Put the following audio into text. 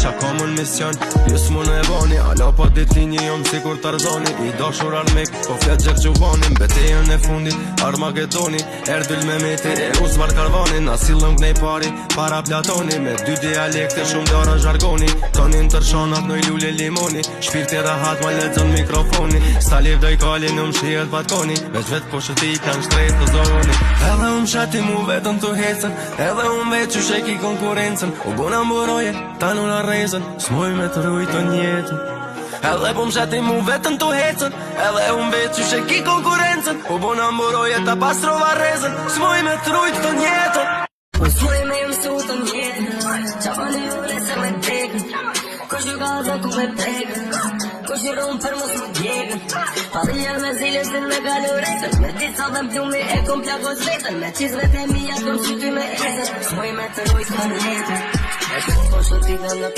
qa kom në mision. Ju s'mu në e bani, ala pa dit linje jom si kur Tarzani. I dashur armik, po flet gjek gjuvani. Mbetejën e fundit, Armagedoni. Erdyll me meti, e usvar karvani. Na sillëm knej pari, para Platoni. Me dy dialekte, shumë dara zhargoni. Tonin tërshonat në lule limoni. Shpirti rahat, ma lezën mikrofoni. Stalev doj kali në mshijet balkoni. Veç vet po shëti kanë shtrejt të zoni. Edhe shati mu vetën të hecën. Edhe veç që sheki konkurencën. U bona mboroje, ta në arrezën. S'moj me të rujt të njetën. Edhe po shati mu vetën të hecën. Edhe veç që sheki konkurencën. U bona mboroje, ta pastrova arrezën. S'moj me të rujt të njetën. S'moj me mësu të njetën. Qafani ure se me tekën. Kush ju gaza ku me prekën. Kush ju rumë për mos më djekën. Padiljar me zilësin me galuretën. Me disa dhe mplumi e kom plakos vetën. Me qizve të mija kom qyty me esën. S'moj me të rujt të njetën. E shumë po shëti dhe në